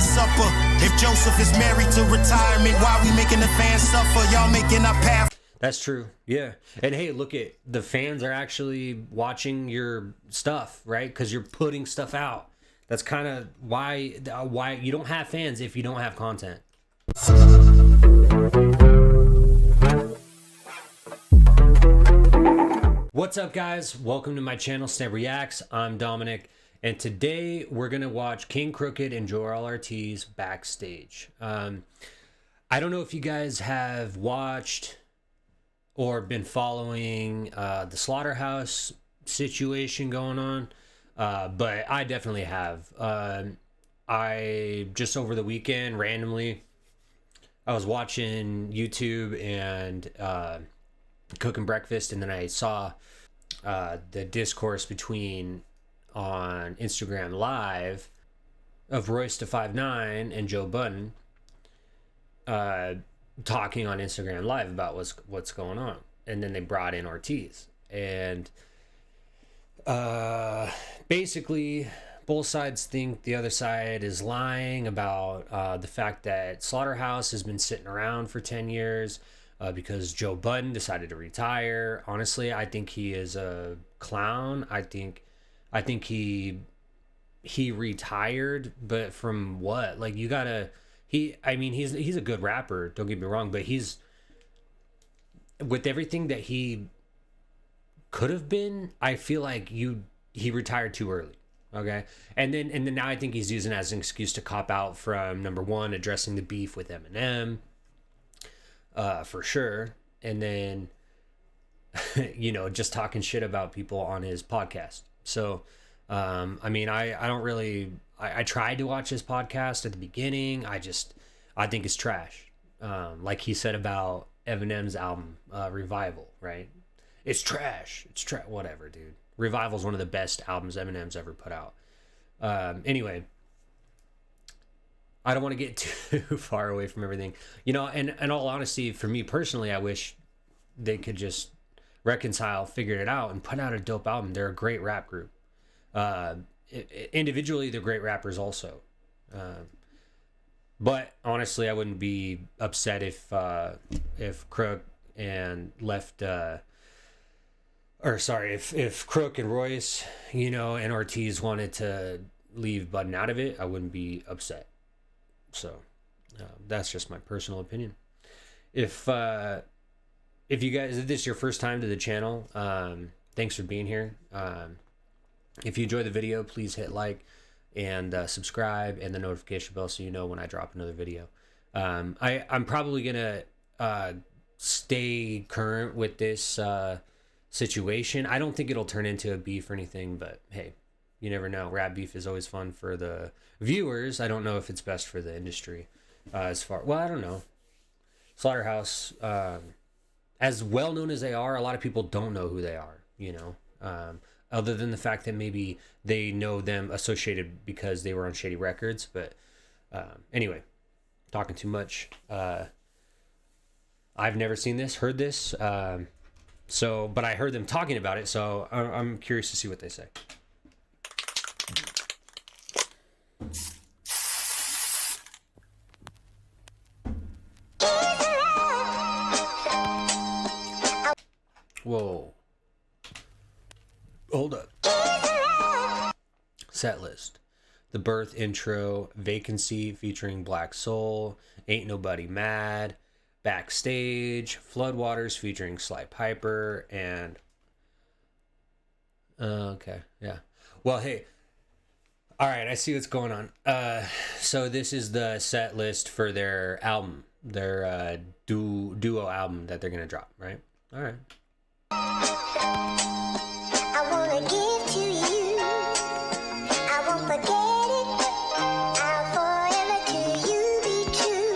Last Supper. If Joseph is married to retirement, why we making the fans suffer? Y'all making our path. That's true. Yeah. And hey, look at the fans are actually watching your stuff, right? Because you're putting stuff out. That's kind of why you don't have fans if you don't have content. What's up, guys? Welcome to my channel, Snap Reacts. I'm Dominic, and today we're gonna watch King Crooked and Joell Ortiz Backstage. I don't know if you guys have watched or been following the Slaughterhouse situation going on, but I definitely have. I just over the weekend randomly I was watching YouTube and cooking breakfast, and then I saw the discourse between on Instagram Live of Royce da 5'9" and Joe Budden talking on Instagram Live about what's going on, and then they brought in Ortiz, and basically both sides think the other side is lying about the fact that Slaughterhouse has been sitting around for 10 years because Joe Budden decided to retire. Honestly, I think he is a clown. I think he retired, but from what? Like, you gotta. He's a good rapper, don't get me wrong, but he's, with everything that he could have been, I feel like he retired too early. Okay. And then now I think he's using it as an excuse to cop out from, number one, addressing the beef with Eminem, for sure. And then, just talking shit about people on his podcast. So, I don't really, I tried to watch his podcast at the beginning. I think it's trash. Like he said about Eminem's album, Revival, right? It's trash. Whatever, dude. Revival's one of the best albums Eminem's ever put out. Anyway, I don't want to get too far away from everything. And in all honesty, for me personally, I wish they could just reconcile, figure it out, and put out a dope album. They're a great rap group. Individually, they're great rappers also. But honestly, I wouldn't be upset if Crook and if Crook and Royce, and Ortiz wanted to leave Budden out of it, I wouldn't be upset. So that's just my personal opinion. If you guys, if this is your first time to the channel, thanks for being here. If you enjoy the video, please hit like and subscribe and the notification bell so you know when I drop another video. I'm probably gonna stay current with this situation. I don't think it'll turn into a beef or anything, but hey, you never know. Rap beef is always fun for the viewers. I don't know if it's best for the industry I don't know. Slaughterhouse, as well known as they are, a lot of people don't know who they are, other than the fact that maybe they know them associated because they were on Shady Records. But anyway, talking too much. I've never seen this, heard this, but I heard them talking about it, so I'm curious to see what they say. Whoa. Hold up. Set list. The Birth intro, Vacancy featuring Black Soul, Ain't Nobody Mad, Backstage, Floodwaters featuring Sly Piper, and okay, yeah. Well, hey, all right, I see what's going on. So this is the set list for their album, their duo album that they're gonna drop, right? All right. I wanna give to you. I won't forget it. I'll forever to you be true.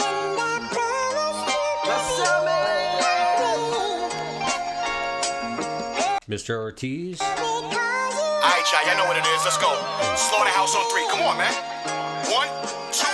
And I promise to be Mr. Ortiz. Alright, y'all know what it is. Let's go. Slaughterhouse on 3. Come on, man. 1, 2,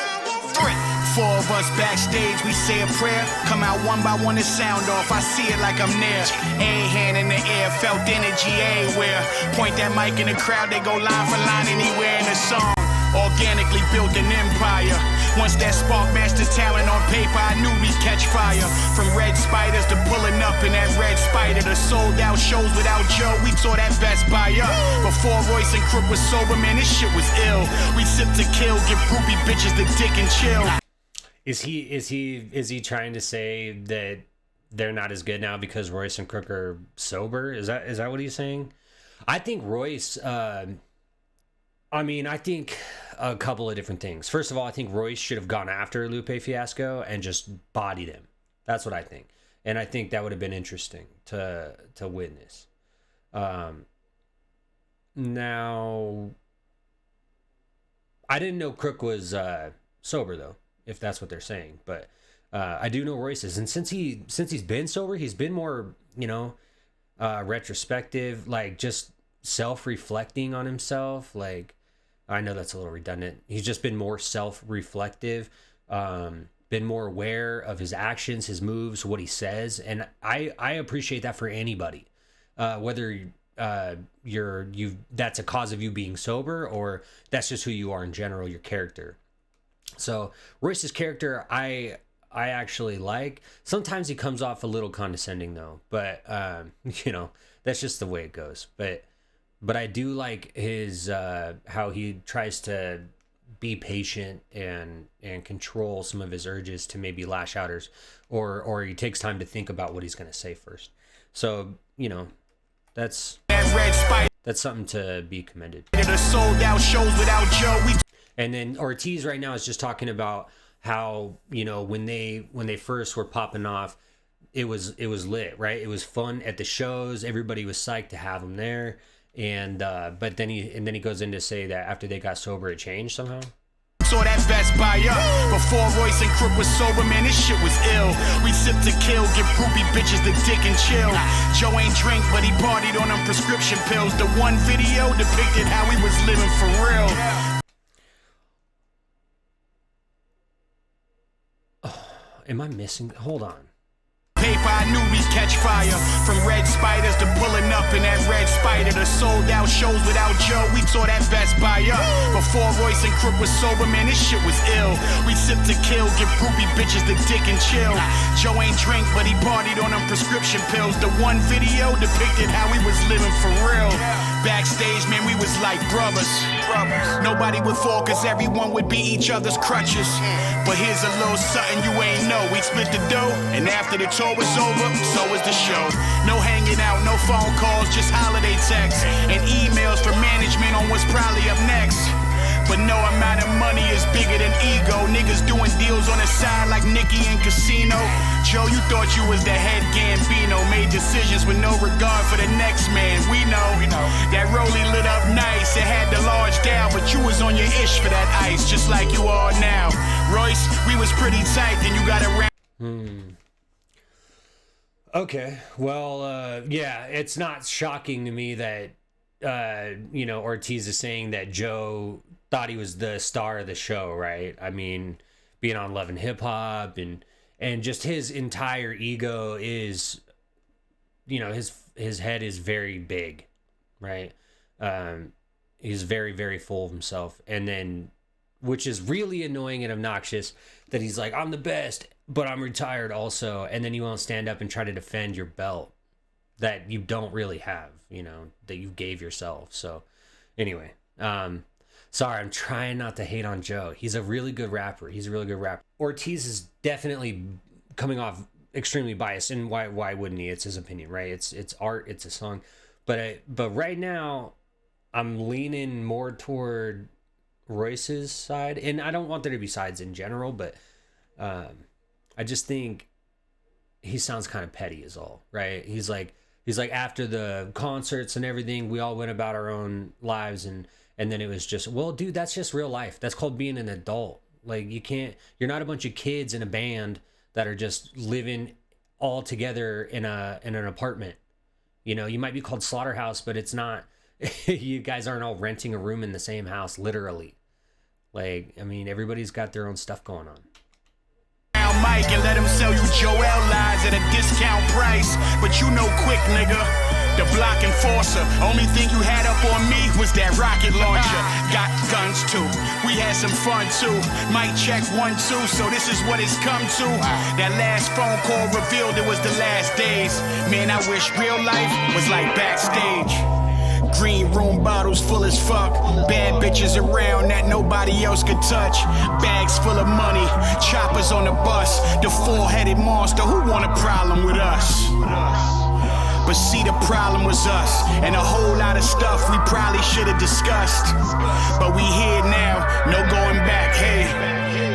3. 4 of us backstage, we say a prayer. Come out one by one and sound off. I see it like I'm near. A hand in the air, felt energy everywhere. Point that mic in the crowd, they go line for line anywhere in the song. Organically built an empire. Once that spark matched his talent on paper, I knew we'd catch fire. From red spiders to pulling up in that red spider, to sold out shows without Joe, we tore that Best Buy up. Before Royce and Crook was sober, man, this shit was ill. We sip to kill, give groupie bitches the dick and chill. Is he trying to say that they're not as good now because Royce and Crook are sober? Is that what he's saying? I think Royce, I think a couple of different things. First of all, I think Royce should have gone after Lupe Fiasco and just bodied him. That's what I think. And I think that would have been interesting to witness. Now, I didn't know Crook was sober, though, if that's what they're saying. But I do know Royce is. And since he's been sober, he's been more, retrospective, like just self-reflecting on himself. Like, I know that's a little redundant. He's just been more self-reflective, been more aware of his actions, his moves, what he says. And I appreciate that for anybody, whether that's a cause of you being sober or that's just who you are in general, your character. So Royce's character, I actually like. Sometimes he comes off a little condescending though, but that's just the way it goes. But I do like his how he tries to be patient and control some of his urges to maybe lash out, or he takes time to think about what he's going to say first. So that's something to be commended. And then Ortiz right now is just talking about how when they first were popping off, it was lit, right? It was fun at the shows. Everybody was psyched to have him there. And but then he goes in to say that after they got sober, it changed somehow. Saw that Best Buy up. Before Royce and Crook was sober, man, this shit was ill. We sip to kill, give groupie bitches the dick and chill. Joe ain't drink, but he partied on them prescription pills. The one video depicted how he was living for real. Am I missing? Hold on. Paper, I knew we'd catch fire. From red spiders to pulling up in that red spider, to sold out shows without Joe, we tore that Best Buy up. Before Royce and Crook was sober, man, this shit was ill. We sip to kill, give groupie bitches the dick and chill. Joe ain't drink, but he partied on them prescription pills. The one video depicted how he was living for real. Backstage, man, we was like brothers. Nobody would fall, cause everyone would be each other's crutches. But here's a little something you ain't know. We'd split the dough, and after the tour was over, so was the show. No hanging out, no phone calls, just holiday texts and emails for management on what's probably up next. But no amount of money is bigger than ego. Niggas doing deals on the side like Nicki and Casino. Joe, you thought you was the head Gambino. Made decisions with no regard for the next man. We know that Rollie lit up nice. It had the large down, but you was on your ish for that ice, just like you are now. Royce, we was pretty tight, then you got around. Okay, well, yeah, it's not shocking to me that, Ortiz is saying that Joe thought he was the star of the show, right? I mean, being on Love and Hip Hop and just his entire ego is, his head is very big, right? He's very, very full of himself. And then, which is really annoying and obnoxious that he's like, I'm the best, but I'm retired also. And then you won't stand up and try to defend your belt that you don't really have, that you gave yourself. So anyway, sorry, I'm trying not to hate on Joe. He's a really good rapper. Ortiz is definitely coming off extremely biased, and why wouldn't he? It's his opinion, right? It's art, it's a song. But right now, I'm leaning more toward Royce's side, and I don't want there to be sides in general, but I just think he sounds kind of petty is all, right? He's like after the concerts and everything, we all went about our own lives, and then it was just, well, dude, that's just real life. That's called being an adult. Like, you're not a bunch of kids in a band that are just living all together in an apartment. You might be called Slaughterhouse, but it's not. You guys aren't all renting a room in the same house, literally. Like, I mean, everybody's got their own stuff going on. Mike and let him sell you Joell lies at a discount price. But quick, nigga, the block enforcer. Only thing you had up on me was that rocket launcher. Got guns too, we had some fun too. Mic check 1, 2, so this is what it's come to. That last phone call revealed it was the last days. Man, I wish real life was like Backstage. Green room bottles full as fuck. Bad bitches around that nobody else could touch. Bags full of money, choppers on the bus. The four-headed monster, who want a problem with us? But see, the problem was us, and a whole lot of stuff we probably should have discussed. But we here now, no going back, hey.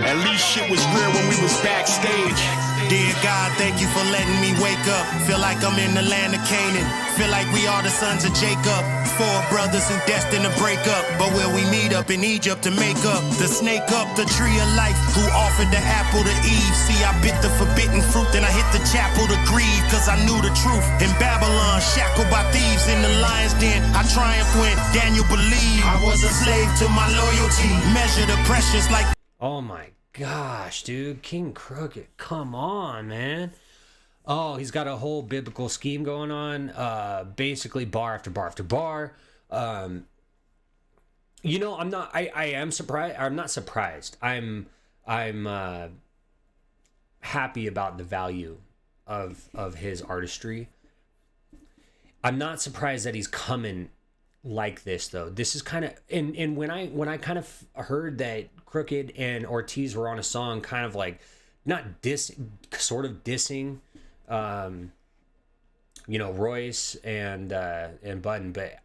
At least shit was real when we was backstage. Dear God, thank you for letting me wake up. Feel like I'm in the land of Canaan. Feel like we are the sons of Jacob. 4 brothers who destined to break up. But will we meet up in Egypt to make up? The snake up the tree of life, who offered the apple to Eve. See, I bit the forbidden fruit, then I hit the chapel to grieve. Cause I knew the truth. In Babylon, shackled by thieves in the lion's den, I triumphed when Daniel believed. I was a slave to my loyalty. Measure the precious like... Oh my gosh, dude. King Crooked. Come on, man. Oh, he's got a whole biblical scheme going on. Basically bar after bar after bar. You know, I am surprised. I'm not surprised. I'm happy about the value of his artistry. I'm not surprised that he's coming like this though. This is kind of, and when I kind of heard that Crooked and Ortiz were on a song, kind of like not sort of dissing, you know, Royce and Button, but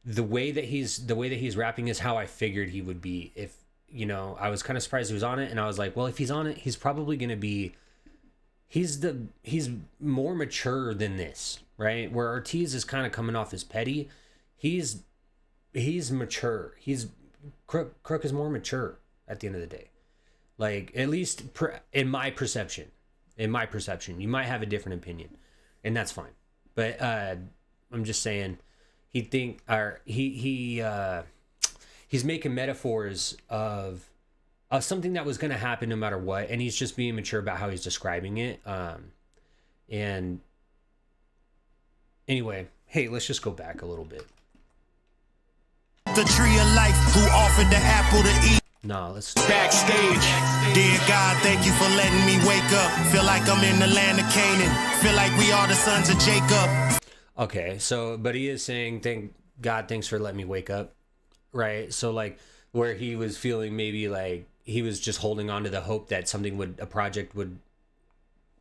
the way that he's rapping is how I figured he would be. If, you know, I was kind of surprised he was on it, and I was like, well, if he's on it, he's probably gonna be, he's more mature than this, right? Where Ortiz is kind of coming off as petty, he's mature. Crook is more mature at the end of the day. Like, at least in my perception. You might have a different opinion, and that's fine. But I'm just saying, he's making metaphors of something that was going to happen no matter what, and he's just being mature about how he's describing it. And anyway, hey, let's just go back a little bit. The tree of life, who offered the apple to eat. No, let's Backstage. Dear God, thank you for letting me wake up. Feel like I'm in the land of Canaan. Feel like we are the sons of Jacob. Okay, so, but he is saying, thank God, thanks for letting me wake up, right? So, like, where he was feeling maybe like he was just holding on to the hope that a project would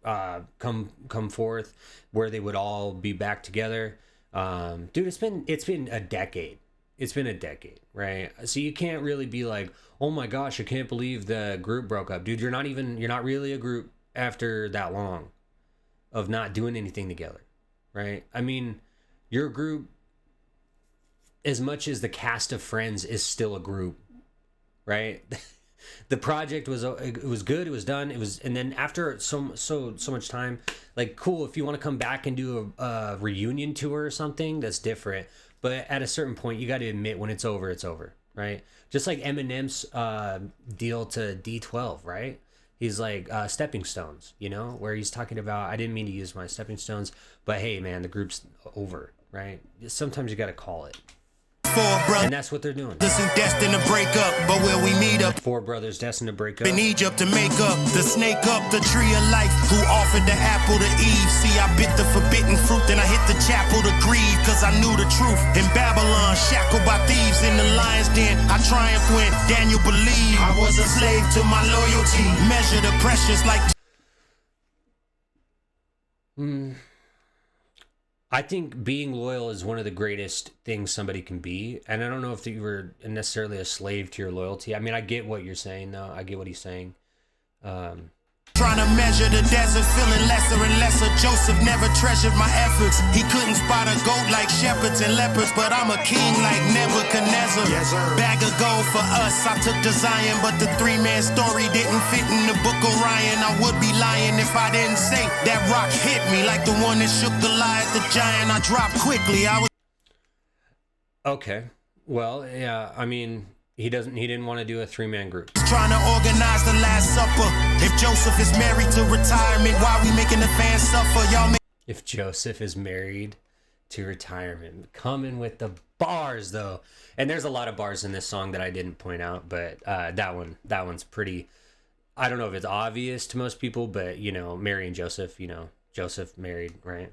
come forth where they would all be back together. Dude, it's been a decade. It's been a decade, right? So you can't really be like, oh my gosh, I can't believe the group broke up. Dude, you're not really a group after that long of not doing anything together, right? I mean, your group, as much as the cast of Friends is still a group, right? The project was good, it was done, and then after so much time, like, cool, if you want to come back and do a reunion tour or something, that's different. But at a certain point, you got to admit when it's over, right? Just like Eminem's deal to D12, right? He's like stepping stones, you know, where he's talking about, I didn't mean to use my stepping stones, but hey, man, the group's over, right? Sometimes you got to call it. 4 brothers, and that's what they're doing. who destined to break up, but will we meet up 4 brothers destined to break up in Egypt to make up? The snake up the tree of life, who offered the apple to Eve. See, I bit the forbidden fruit, then I hit the chapel to grieve. Cause I knew the truth. In Babylon, shackled by thieves in the lion's den, I triumphed when Daniel believed. I was a slave to my loyalty. Measure the precious like... I think being loyal is one of the greatest things somebody can be. And I don't know if you were necessarily a slave to your loyalty. I mean, I get what you're saying, though. I get what he's saying. Trying to measure the desert, feeling lesser and lesser. Joseph never treasured my efforts. He couldn't spot a goat like shepherds and leopards, but I'm a king like Nebuchadnezzar. Yes, sir. Bag of gold for us, I took to Zion, but the 3-man story didn't fit in the book of Ryan. I would be lying if I didn't say that rock hit me like the one that shook Goliath the giant. I dropped quickly. Okay. Well, yeah, I mean, he didn't want to do a 3-man group. Trying to organize the Last Supper. If Joseph is married to retirement, why we making the fans suffer? Y'all make... If Joseph is married to retirement. Coming with the bars though. And there's a lot of bars in this song that I didn't point out, but that one's pretty, I don't know if it's obvious to most people, but you know, Mary and Joseph, you know, Joseph married, right?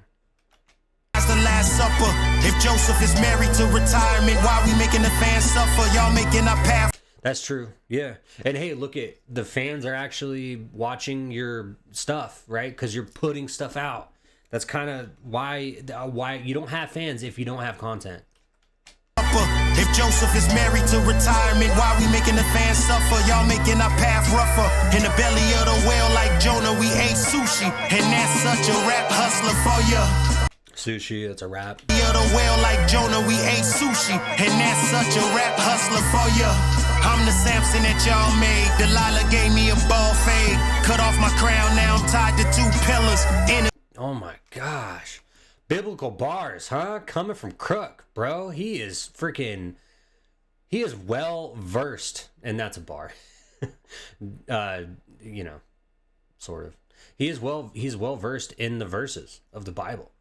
That's the Last Supper. If Joseph is married to retirement, why we making the fans suffer? Y'all making our path. That's true. Yeah. And hey, look at the fans are actually watching your stuff, right? Because you're putting stuff out. That's kind of why you don't have fans if you don't have content. If Joseph is married to retirement, why we making the fans suffer? Y'all making our path rougher. In the belly of the whale like Jonah, we ate sushi. And that's such a rap hustler for ya. Sushi, it's a rap. The whale like Jonah, we ate sushi. And that's such a rap hustler for ya. I'm the Samson that y'all made. Delilah gave me a ball fade. Cut off my crown, now I'm tied to 2 pillars. Oh my gosh. Biblical bars, huh? Coming from Crook, bro. He is well versed, and that's a bar. You know, sort of. He's well versed in the verses of the Bible.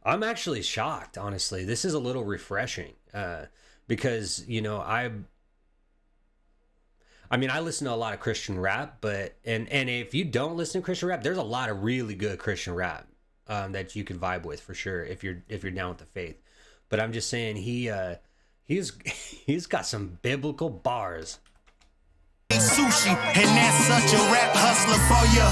I'm actually shocked, honestly. This is a little refreshing. Because, you know, I listen to a lot of Christian rap, but and if you don't listen to Christian rap, there's a lot of really good Christian rap that you can vibe with for sure if you're down with the faith. But I'm just saying he's got some biblical bars. Sushi, and that's such a rap hustler for ya.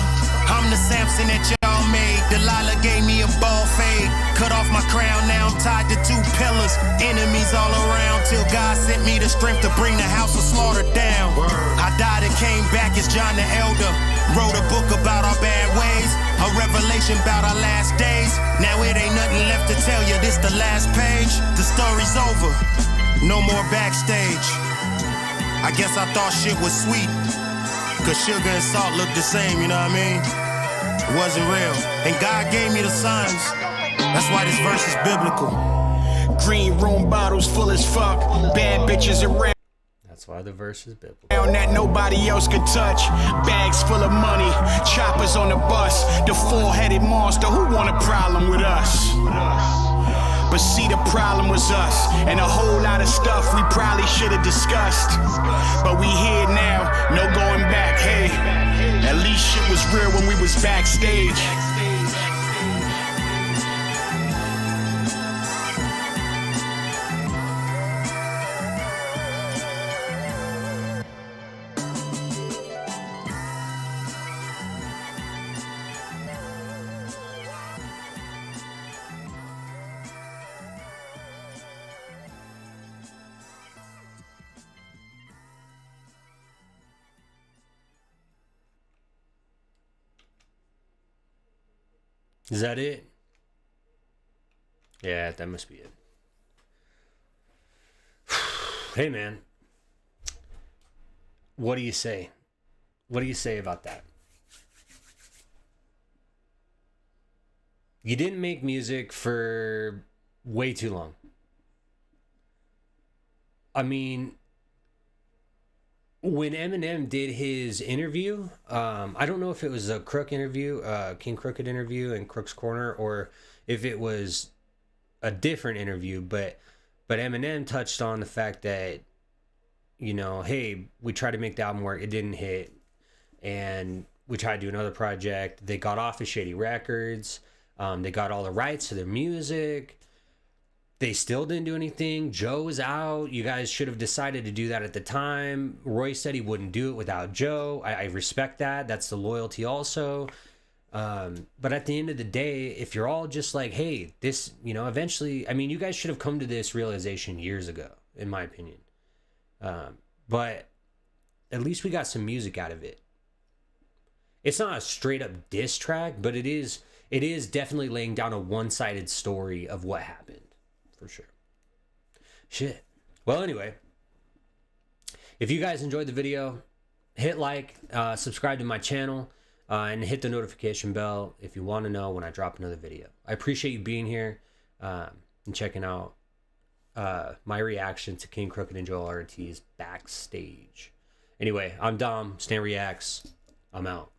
I'm the Samson that y'all made. Delilah gave me a ball fade. Cut off my crown, now I'm tied to 2 pillars. Enemies all around till God sent me the strength to bring the house of slaughter down. I died and came back as John the Elder. Wrote a book about our bad ways, a revelation about our last days. Now it ain't nothing left to tell you, this the last page. The story's over, no more Backstage. I guess I thought shit was sweet, cause sugar and salt look the same, you know what I mean? It wasn't real, and God gave me the signs. That's why this verse is biblical. Green room bottles full as fuck, bad bitches around. That's why the verse is biblical. That nobody else could touch. Bags full of money, choppers on the bus. The 4-headed monster, who want a problem with us? But see, the problem was us, and a whole lot of stuff we probably should have discussed. But we here now, no going back. Hey, at least shit was real when we was backstage. Is that it? Yeah, that must be it. Hey, man. What do you say? What do you say about that? You didn't make music for way too long. I mean, when Eminem did his interview, I don't know if it was a Crook interview, King Crooked interview in Crook's Corner, or if it was a different interview, but Eminem touched on the fact that, you know, hey, we tried to make the album work, it didn't hit, and we tried to do another project. They got off of Shady Records. They got all the rights to their music. They still didn't do anything. Joe was out. You guys should have decided to do that at the time. Roy said he wouldn't do it without Joe. I respect that. That's the loyalty also. But at the end of the day, if you're all just like, hey, this, you know, eventually, I mean, you guys should have come to this realization years ago, in my opinion. But at least we got some music out of it. It's not a straight up diss track, but it is definitely laying down a one-sided story of what happened. For sure. Shit. Well, anyway, if you guys enjoyed the video, hit like, subscribe to my channel, and hit the notification bell if you want to know when I drop another video. I appreciate you being here and checking out my reaction to King Crooked and Joell Ortiz Backstage. Anyway, I'm Dom, Stan Reacts. I'm out.